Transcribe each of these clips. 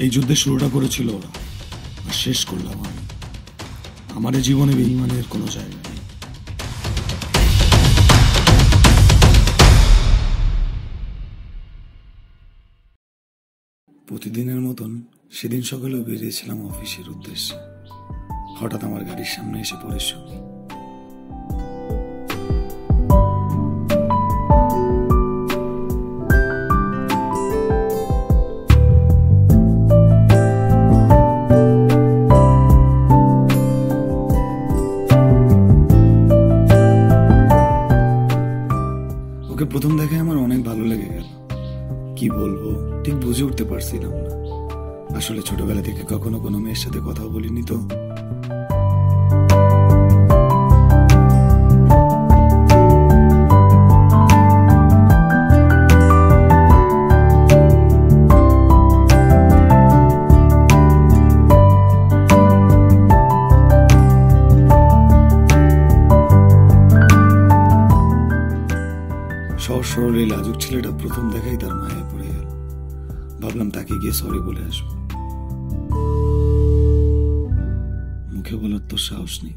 এই যুদ্ধের শুরুটা করেছিল ওরা, আর শেষ করলাম আমি। আমার জীবনে বেঈমানের কোনো জায়গা নেই। প্রতিদিনের মতন সেদিন সকালেও বেরিয়েছিলাম অফিসের উদ্দেশ্যে। হঠাৎ আমার গাড়ির সামনে এসে পড়ে সুমি। ওকে প্রথম দেখায় আমার অনেক ভালো লেগে গেল। কি বলবো ঠিক বুঝে উঠতে পারছিলাম না। আসলে ছোটবেলা থেকে কখনো কোনো মেয়ের সাথে কথা বলিনি তো। সহজ সরল এই লাজুক ছেলেটা প্রথম দেখাই তার মায়ায় পড়ে গেল। ভাবলাম তাকে গিয়ে সরি বলে আসবো। মুখে বলার তো সাহস নেই,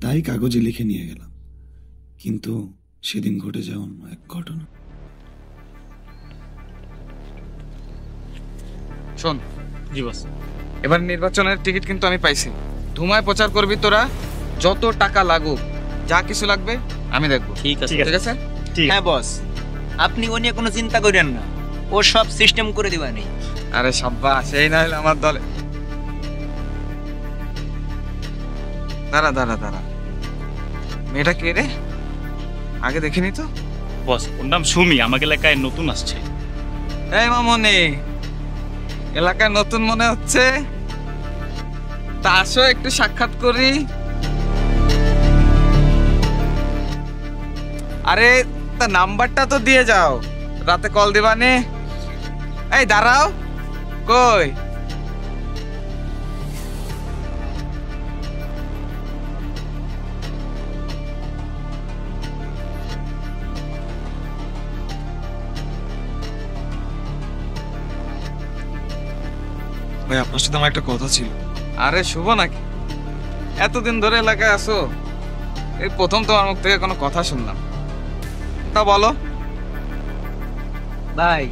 তাই কাগজে লিখে নিয়ে গেলাম। কিন্তু সেদিন ঘটে যাওয়া এক ঘটনা। শোন জি বস, এবার নির্বাচনের টিকিট কিন্তু আমি পাইছি। ধুমায় প্রচার করবি তোরা, যত টাকা লাগুক, যা কিছু লাগবে আমি দেখবো। ঠিক আছে ঠিক আছে? হ্যাঁ বস, আপনি ও নিয়ে কোনো চিন্তা করেন না, ও সব সিস্টেম করে দিবানি। আরে সাব্বাস, এই না হলে আমার দলে। দাঁড়া দাঁড়া দাঁড়া, মেয়েটা কে রে? আগে দেখিনি তো। বস ওর নাম সুমি, আমাকে এলাকায় নতুন আসছে। এই মামনি, এলাকায় নতুন মনে হচ্ছে, তা আসো একটু সাক্ষাৎ করি। আরে তা নাম্বারটা তো দিয়ে যাও, রাতে কল দিবানে। এই দাঁড়াও, কই? ভাই আপনার সাথে আমার একটা কথা ছিল। আরে শুভ নাকি? এতদিন ধরে এলাকায় আসো, এই প্রথম তোমার মুখ থেকে কোনো কথা শুনলাম। তা বলো। ভাই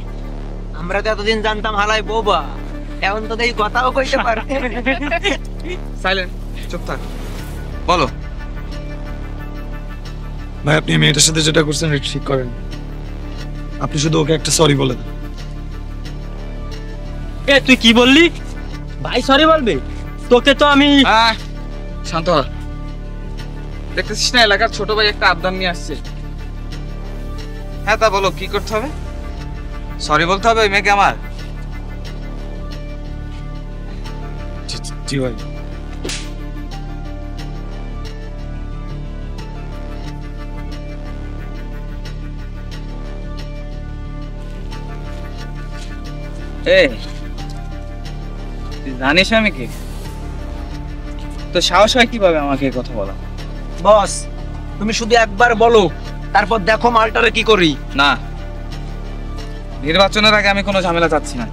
আমরা তো এতদিন জানতাম হালাই বোবা, এখন তো এই কথাও কইতে পারে। সাইলেন্ট, চুপ থাক, বলো। ভাই আপনি মেয়েটার সাথে যেটা করছেন এটা ঠিক করেন। আপনি শুধু ওকে একটা সরি বলে দেন। এ তুই কি বললি? ভাই সরি বলবে? তোকে তো আমি শান্ত হ। দেখতেছিস না এলাকার ছোট ভাই একটা আবদার নিয়ে আসছে। হ্যাঁ তা বলো, কি করতে হবে? সরি বলতে হবে ওই মেয়েকে আমার? জি ভাই। তুই জানিস আমি কি? তো সাহস হয় কিভাবে আমাকে এই কথা বলা? বস তুমি শুধু একবার বলো, তারপর দেখো মালটারে কি করি। না, নির্বাচনের আগে আমি কোনো ঝামেলা চাচ্ছি না।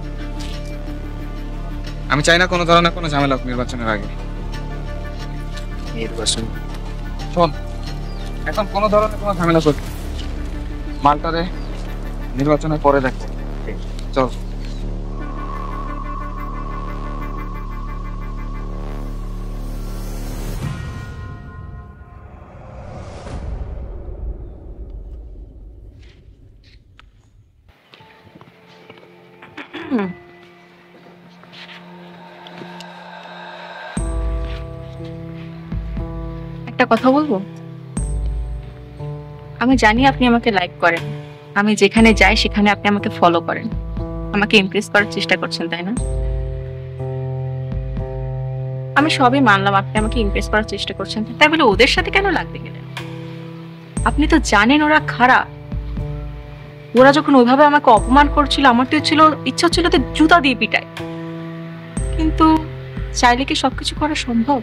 আমি চাই না কোনো ধরনের কোনো ঝামেলা হোক নির্বাচনের আগে। নির্বাচন শোন, এখন কোনো ধরনের কোনো ঝামেলা করবি মালটারে নির্বাচনের পরে দেখো। চল। একটা কথা বলবো? আমি জানি আপনি আমাকে লাইক করেন, আমি যেখানে যাই সেখানে আপনি আমাকে ফলো করেন, আমাকে ইমপ্রেস করার চেষ্টা করছেন, তাই না? আমি সবই মানলাম, আপনি আমাকে ইমপ্রেস করার চেষ্টা করছেন, তাই বলে ওদের সাথে কেন লাগতে গেলেন? আপনি তো জানেন ওরা খারাপ। ওরা যখন ওইভাবে আমাকে অপমান করছিল, আমার তো ইচ্ছা ছিল তো জুতা দিয়ে পিটাই। কিন্তু চাইলে কি সবকিছু করা সম্ভব?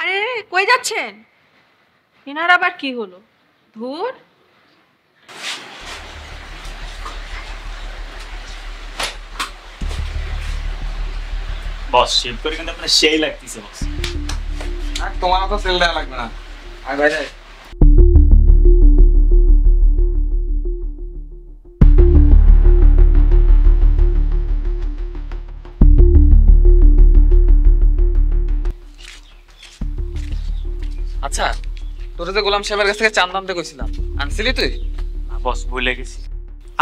আরে কই যাচ্ছেন? এনার আবার কি হলো? ধুর, বস শেভ করে কিন্তু আপনার সেই লাগতেছে বস। আর তোমার তো সেল দেওয়া লাগবে না, আয় ভাই যাই। আচ্ছা, তোর যে গোলাম সাহেবের কাছ থেকে চাঁদ আনতে কইছিলাম, আনছিলি তুই? না বস, ভুলে গেছি।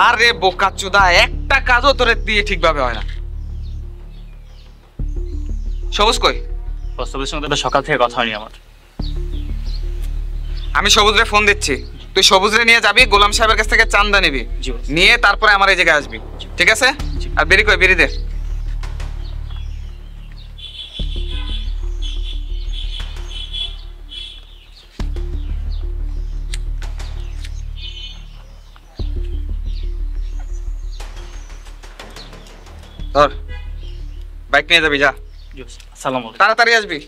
আরে বোকা চোদা, একটা কাজও তোরে দিয়ে ঠিকভাবে হয় না। সবুজ কই? বস তোদের সঙ্গে তো সকাল থেকে কথা হয়নি আমার। আমি সবুজরে ফোন দিচ্ছি, তুই সবুজরে নিয়ে যাবি, গোলাম সাহেবের কাছ থেকে চান্দা নিবি, জি বস। নিয়ে তারপরে আমার এই জায়গায় আসবি, ঠিক আছে? আর বেরি কই, বেরি দে। ধর, বাইক নিয়ে যাবি, যা, জি বস। আসসালামু আলাইকুম। তাড়াতাড়ি আসবি।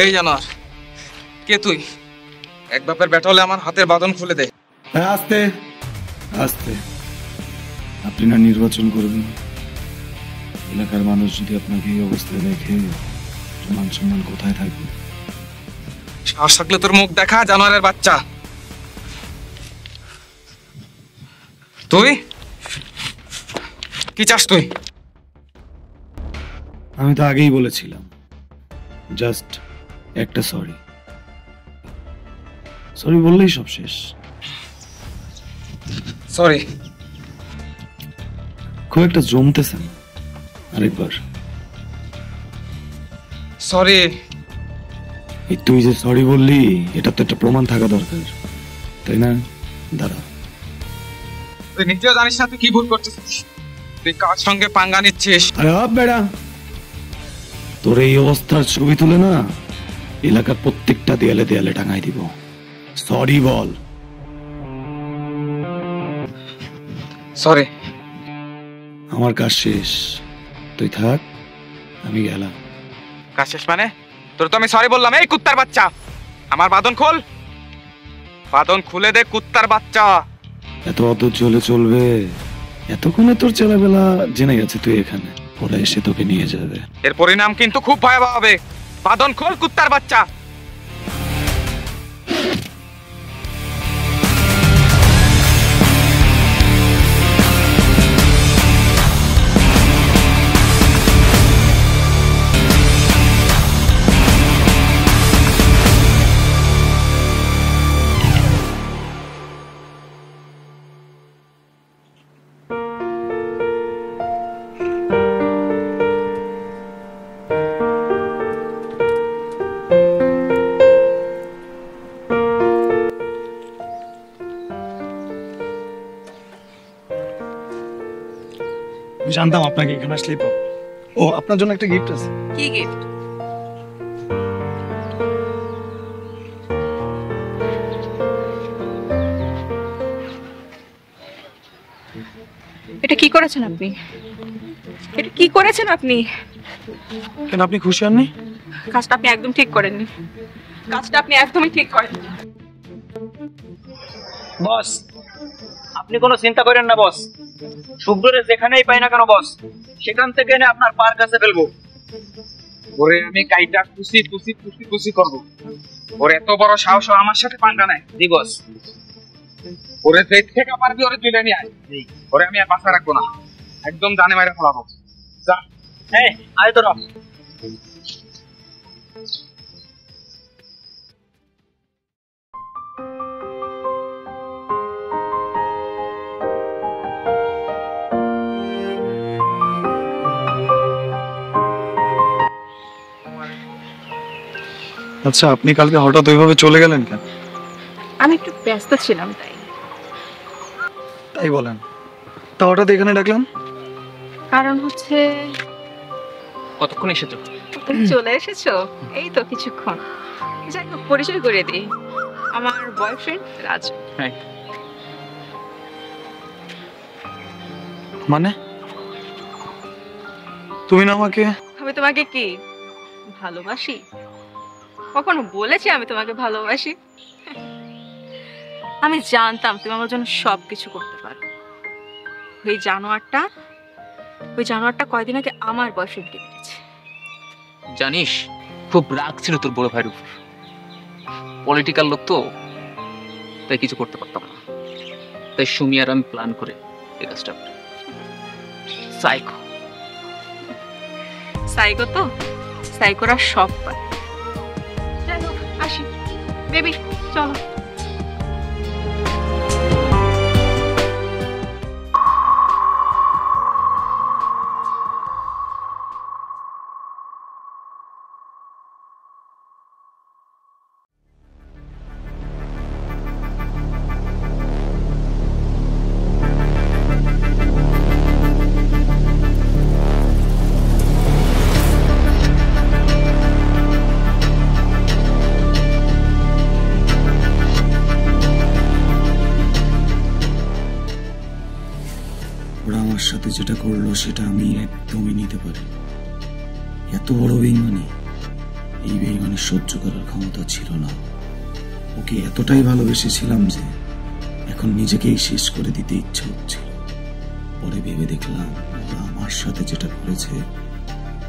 এই জানোয়ার, কে তুই? এক বাপের বেটা হলে আমার হাতের বাঁধন খুলে দে। হ্যাঁ, আস্তে আস্তে। আপনি না নির্বাচন করবেন, এলাকার মানুষ যদি আপনাকে এই অবস্থায় দেখে, মান সম্মান কোথায় থাকবে? সাহস থাকলে তোর মুখ দেখা, জানোয়ারের বাচ্চা। তুই কি চাস? তুই? আমি তো আগেই বলেছিলাম, জাস্ট একটা সরি। সরি বললেই সব শেষ। সরি? খুব একটা জমতেছে না, আরেকবার। সরি? এই তুই যে সরি বললি, এটা তো একটা প্রমাণ থাকা দরকার, তাই না? দাঁড়া। তুই নিজেও জানিস না তুই কি ভুল করছিস। তুই কার সঙ্গে পাঙ্গা নিচ্ছিস? আরে আপ বেড়া, তোর এই অবস্থার ছবি তুলে না এলাকার প্রত্যেকটা দেয়ালে দেয়ালে টাঙাই দিব। সরি বল। সরি। আমার কাজ শেষ, তুই থাক, আমি গেলাম। কাজ শেষ মানে? তোর তো আমি সরি বললাম। এই কুত্তার বাচ্চা, আমার বাঁধন খোল, বাঁধন খুলে দে কুত্তার বাচ্চা। এত অধৈর্য হলে চলবে? এতক্ষণে তোর ছেলেবেলা জেনে গেছে তুই এখানে, ওরা এসে তোকে নিয়ে যাবে। এর পরিণাম কিন্তু খুব ভয়াবহ হবে। বাঁধন খোল কুত্তার বাচ্চা। আমি জানতাম আপনাকে এখানে আসলেই পাবো। ও আপনার জন্য একটা গিফট আছে। কি গিফট? এটা কি করেছেন আপনি? এটা কি করেছেন আপনি? কেন আপনি খুশি হননি? কাজটা আপনি একদম ঠিক করেননি। কাজটা আপনি একদমই ঠিক করেননি। বস, আপনি কোনো চিন্তা করেন না বস। শুভ্রে যেখানেই পাই না কেন বস, সেখান থেকে এনে আপনার পার কাছে ফেলবো। ওরে আমি কাইটা খুশি খুশি খুশি খুশি করবো। ওর এত বড় সাহস আমার সাথে পাঙ্গা নাই। জি বস। ওরে যেই থেকে পারবি ওরে তুলে নিয়ে আয়। ওরে আমি আর বাঁচা রাখবো না, একদম জানে মাইরে ফেলাবো। যা। এই আয় তোরা। আচ্ছা, আপনি কালকে হঠাৎ ওইভাবে চলে গেলেন কেন? আমি একটু ব্যস্ত ছিলাম তাই। তাই বলেন? তা হঠাৎ এখানে ডাকলাম? কারণ হচ্ছে কতক্ষণ এসেছো? তুমি চলে এসেছো, এই তো কিছুক্ষণ। যাই হোক, পরিচয় করে দিই, আমার বয়ফ্রেন্ড রাজু। হ্যাঁ। মানে তুমি না আমাকে? আমি তোমাকে কি ভালোবাসি? কখনো বলেছি আমি তোমাকে ভালোবাসি? আমি জানতাম তুমি আমার জন্য সবকিছু করতে পারো। ওই জানোয়ারটা কয়দিন আগে আমার বয়ফ্রেন্ডকে মেরেছে। জানিস, খুব রাগ ছিল তোর বড় ভাইয়ের উপর। পলিটিক্যাল লোক তো, তাই কিছু করতে পারতাম না। তাই সুমি আর আমি প্ল্যান করে এই কাজটা করি। সাইকো তো, সাইকোরা সব পারে। যাই হোক, আসি বেবি, চলো। ওরা আমার সাথে যেটা করলো সেটা আমি একদমই নিতে পারি। এত বড় বেইমানি, এই বেইমানি সহ্য করার ক্ষমতা ছিল না। ওকে এতটাই ভালোবেসেছিলাম যে এখন নিজেকেই শেষ করে দিতে ইচ্ছে হচ্ছিল। পরে ভেবে দেখলাম ওরা আমার সাথে যেটা করেছে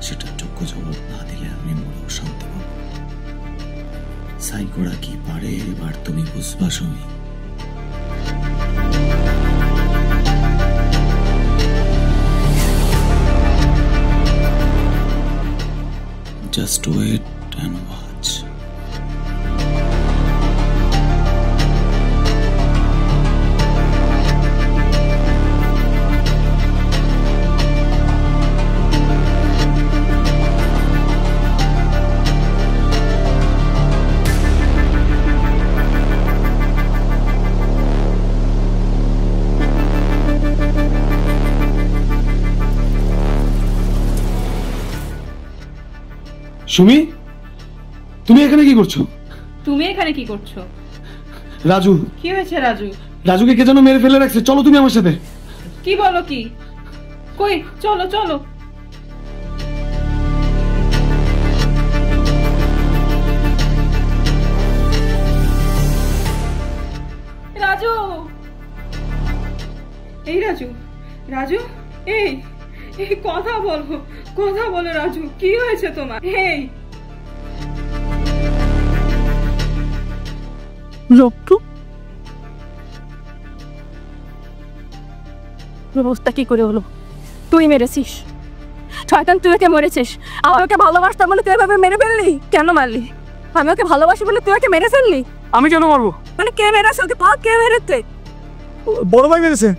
সেটার যোগ্য জবাব না দিলে আমি মরেও শান্তি পাবো। সাইকোরা কি পারে এবার তুমি বুঝবা Sumi. Just wait and watch. Sumi, তুমি এখানে কি করছো? তুমি এখানে কি করছো? রাজু। কি হয়েছে রাজু? রাজুকে কে যেন মেরে ফেলে রাখছে, চলো তুমি আমার সাথে। কি বলো কি? কই, চলো চলো। রাজু, এই রাজু, রাজু, এই এই কথা বলো রাজু, কি হয়েছে তোমার? এই রক্তু, ব্যবস্থা কি করে হলো? তুই মেরেছিস শয়তান, তুই ওকে মরেছিস। আর ওকে ভালোবাসতাম বলে তুই এভাবে মেরে ফেললি? কেন মারলি? আমি ওকে ভালোবাসি বলে তুই ওকে মেরে ফেললি? আমি কেন মারবো? মানে কে মেরেছে ওকে? কে মেরেছে? বড় ভাই মেরেছে।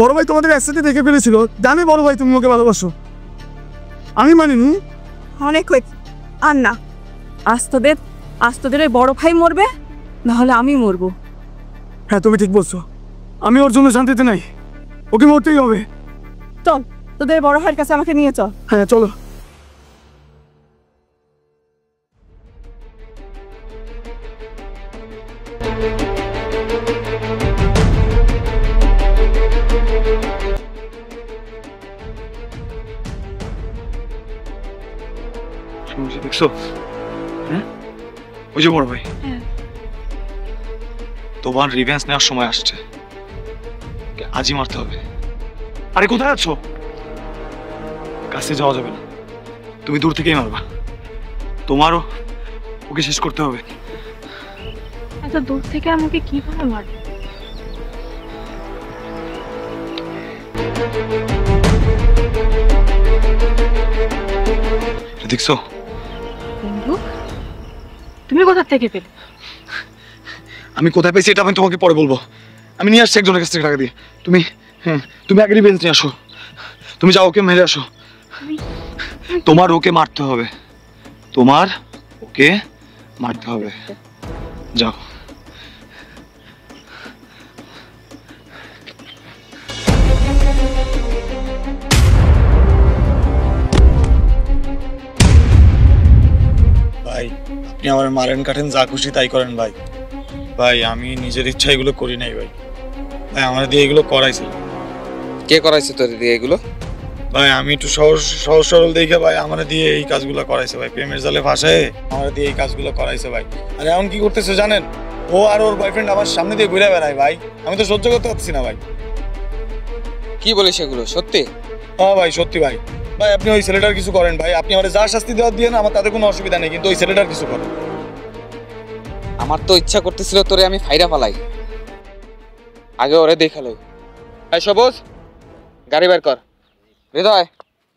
বড় ভাই তোমাদের একসাথে দেখে ফেলেছিল। জানি বড় ভাই তুমি ওকে ভালোবাসো। আমি মানিনি। অনেক হয়েছে, আর না। আজ তোদের ওই বড় ভাই মরবে, নাহলে আমি মরবো। হ্যাঁ, তুমি ঠিক বলছো। আমি ওর জন্য শান্তিতে নাই, ওকে মরতেই হবে। চল তোদের বড় ভাইয়ের কাছে আমাকে নিয়ে চল। হ্যাঁ চলো। দেখছো? হ্যাঁ ওই যে বড় ভাই, তোমার রিভেঞ্জ নেওয়ার সময় আসছে, আজই মারতে হবে। আরে কোথায় আছো? কাছে যাওয়া যাবে না, তুমি দূর থেকেই মারবা। তোমারও ওকে শেষ করতে হবে। এত দূর থেকে আমাকে কিভাবে মারবে? দেখছো? বন্ধু, তুমি কোথা থেকে পেলে? আমি কোথায় পেয়েছি এটা আমি তোমাকে পরে বলবো। আমি নিয়ে আসছি একজনের কাছ থেকে টাকা দিয়ে। তুমি আগে রিভেঞ্জ নিয়ে আসো। তুমি যাও, ওকে মেরে আসো। তোমার ওকে মারতে হবে, তোমার ওকে মারতে হবে। যাও। ভাই আপনি আমার মারেন কাটেন যা খুশি তাই করেন ভাই। ভাই আমি নিজের ইচ্ছা এগুলো করি নাই ভাই। ভাই আমার দিয়ে এগুলো করাইছে। কে করাইছে তোর দিয়ে এগুলো? ভাই আমি একটু সহজ সরল দেখে ভাই আমার দিয়ে এই কাজগুলো করাইছে ভাই। প্রেমের জালে ফাঁসায় আমার দিয়ে এই কাজগুলো করাইছে ভাই। আর এখন কি করতেছে জানেন? ও আর ওর বয়ফ্রেন্ড আমার সামনে দিয়ে ঘুরে বেড়ায় ভাই। আমি তো সহ্য করতে পারছি না ভাই। কি বলিস এগুলো সত্যি? হ্যাঁ ভাই সত্যি ভাই। ভাই আপনি ওই ছেলেটার কিছু করেন ভাই। আপনি আমার যা শাস্তি দেওয়ার দিয়ে না আমার তাতে কোনো অসুবিধা নেই, কিন্তু ওই ছেলেটার কিছু করেন। আমার তো ইচ্ছা করতেছিল তোরে আমি ফাইরা ফালাই, আগে ওরে দেখালো। এই সবুজ, গাড়ি বের কর। হৃদয়,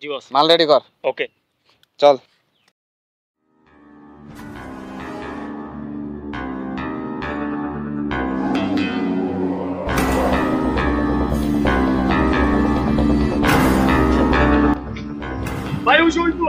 জি বস। মাল রেডি কর। ওকে। চল। ভাই ওই সময় তো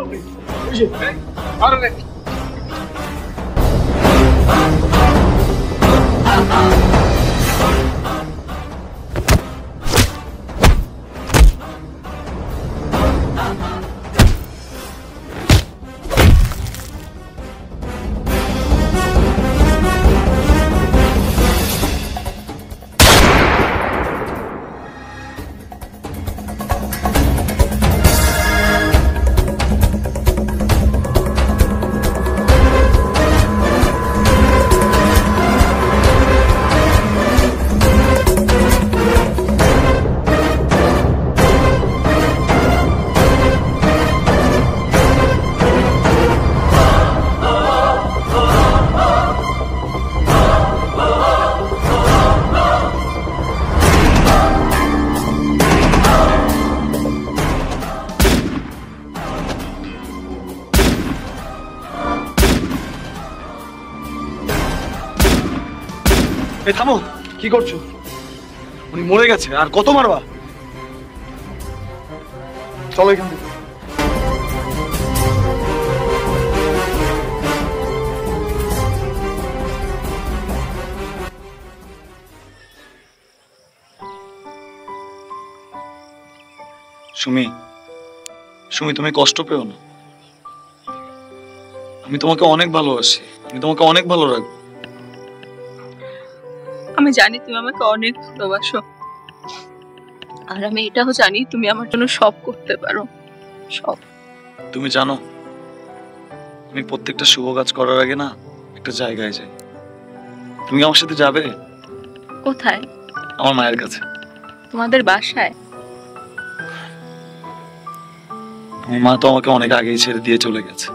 এই থামো, কি করছো? উনি মরে গেছে, আর কত মারবা? চলো এখান থেকে। সুমি, সুমি তুমি কষ্ট পেও না। আমি তোমাকে অনেক ভালোবাসি, আমি তোমাকে অনেক ভালো রাখবো। আমি জানি তুমি আমাকে অনেক ভালোবাসো, আর আমি এটাও জানি তুমি আমার জন্য সব করতে পারো, সব। তুমি জানো আমি প্রত্যেকটা শুভ কাজ করার আগে না একটা জায়গায় যাই। তুমি আমার সাথে যাবে? কোথায়? আমার মায়ের কাছে। তোমাদের বাসায়? আমার মা তো আমাকে অনেক আগেই ছেড়ে দিয়ে চলে গেছে।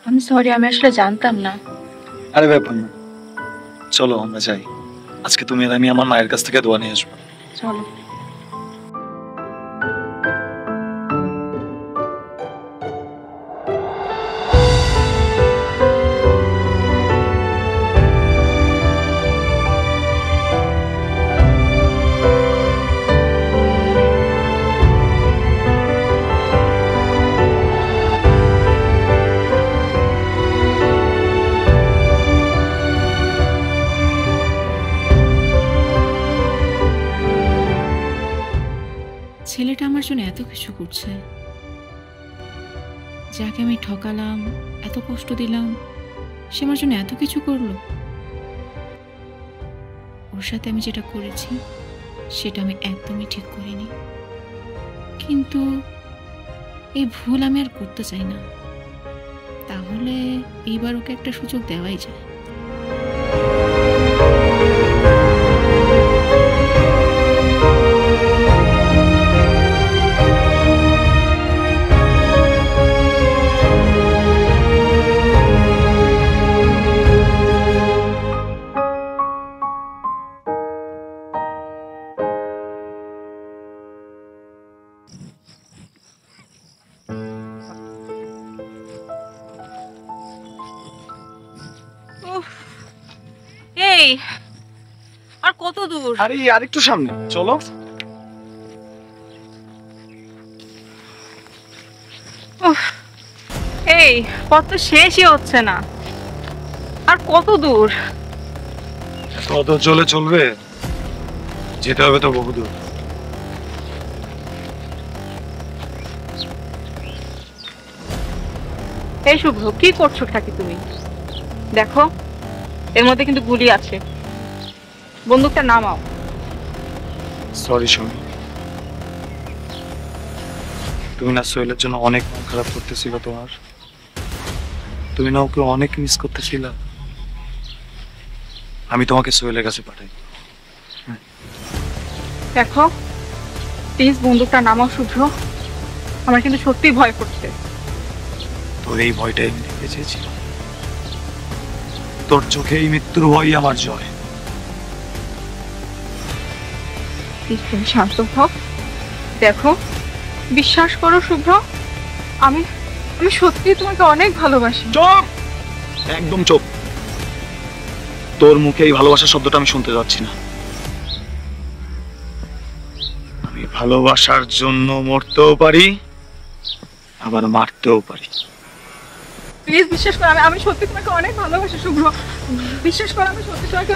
আমি সরি, আমি আসলে জানতাম না। আরে ব্যাপার না, চলো আমরা যাই। আজকে তুমি আর আমি আমার মায়ের কাছ থেকে দোয়া নিয়ে আসবো। চলো। জন্য এত কিছু করছে, যাকে আমি ঠকালাম, এত কষ্ট দিলাম, সে আমার জন্য এত কিছু করলো। ওর সাথে আমি যেটা করেছি সেটা আমি একদমই ঠিক করিনি, কিন্তু এই ভুল আমি আর করতে চাই না। তাহলে এইবার ওকে একটা সুযোগ দেওয়াই যায়। এই আর কত দূর? আরে আরেকটু সামনে চলো। এই পথ তো শেষই হচ্ছে না, আর কত দূর? তত চলে চলবে, যেতে হবে তো বহুদূর। এই শুভ্র, কি করছো থাকি তুমি? দেখো এর মধ্যে কিন্তু গুলি আছে, বন্দুকটা নামাও। সরি সুমি, তুমি না সোহেলের জন্য অনেক মন খারাপ করতেছিল তোমার, তুমি না ওকে অনেক মিস করতেছিল। আমি তোমাকে সোহেলের কাছে পাঠাই। দেখো প্লিজ বন্দুকটা নামাও শুভ্র, আমার কিন্তু সত্যিই ভয় করছে। তোর এই ভয়টাই আমি দেখতে চেয়েছিলাম, তোর চোখে এই মৃত্যুর ভয়ই আমার জয়। প্লিজ তুমি শান্ত হও। দেখো বিশ্বাস করো শুভ্র, আমি আমি সত্যি তোমাকে অনেক ভালোবাসি। চুপ, একদম চুপ। তোর মুখে এই ভালোবাসার শব্দটা আমি শুনতে যাচ্ছি না। আমি ভালোবাসার জন্য মরতেও পারি, আবার মারতেও পারি। প্লিজ বিশ্বাস করো, আমি সত্যি তোমাকে অনেক ভালোবাসি শুভ্র, বিশ্বাস করো আমি সত্যি তোমাকে।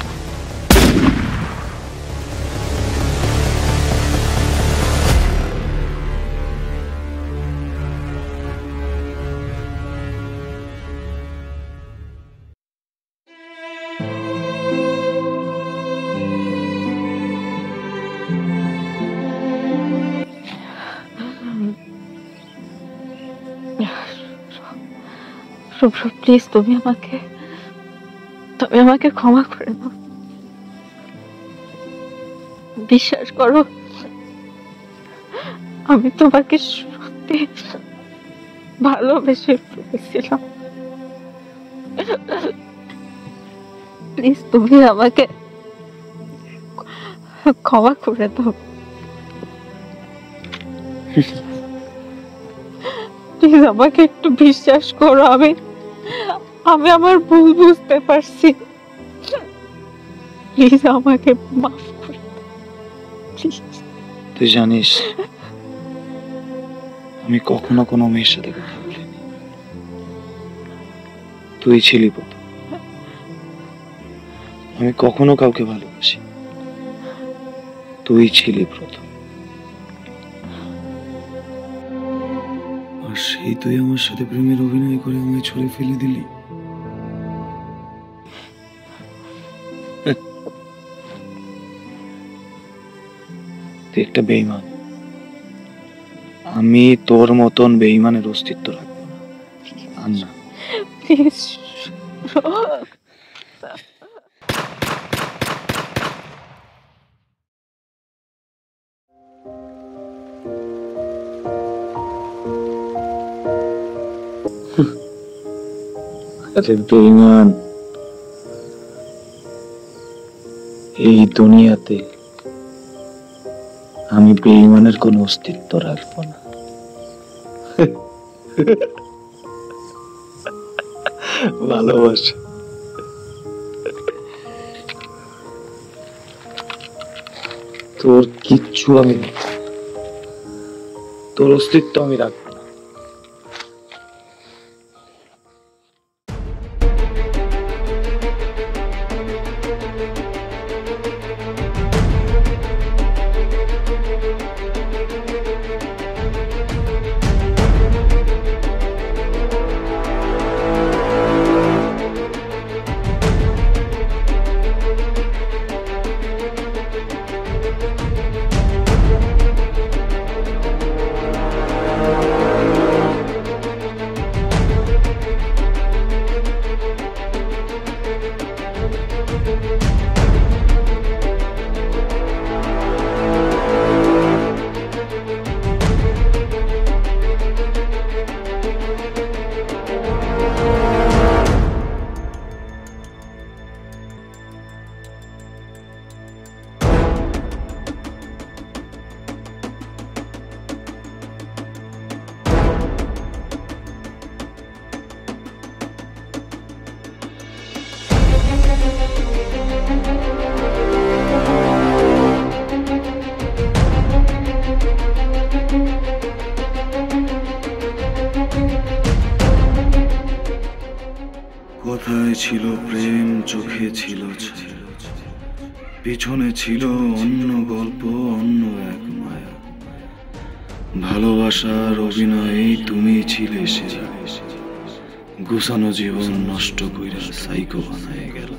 শুভ্র প্লিজ তুমি আমাকে ক্ষমা করে দাও। বিশ্বাস করো আমি তোমাকে সত্যি ভালোবেসে ফেলেছিলাম। প্লিজ তুমি আমাকে ক্ষমা করে দাও। প্লিজ আমাকে একটু বিশ্বাস করো, আমি আমার ভুল বুঝতে পারছি। প্লিজ আমাকে মাফ করে দাও। তুই জানিস আমি কখনো কোনো মেয়ের সাথে কথা বলিনি, তুই ছিলি প্রথম। আমি কখনো কাউকে ভালোবাসি, তুই ছিলি প্রথম। আর সেই তুই আমার সাথে প্রেমের অভিনয় করে আমায় ছুঁড়ে ফেলে দিলি। তুই একটা বেঈমান, আমি তোর মতন বেঈমানের অস্তিত্ব রাখবো না। আর না, প্লিজ বেঈমান, এই দুনিয়াতে আমি বেঈমানের কোনো অস্তিত্ব রাখবো না। ভালোবাসা তোর কিচ্ছু আমি, তোর অস্তিত্ব আমি রাখবো। কথায় ছিল প্রেম, চোখে ছিল ছায়া, পিছনে ছিল অন্য গল্প, অন্য এক মায়া। ভালোবাসার অভিনয়ে তুমি ছিলে সেরা, গুছানো জীবন নষ্ট কইরা সাইকো বানায় গেল।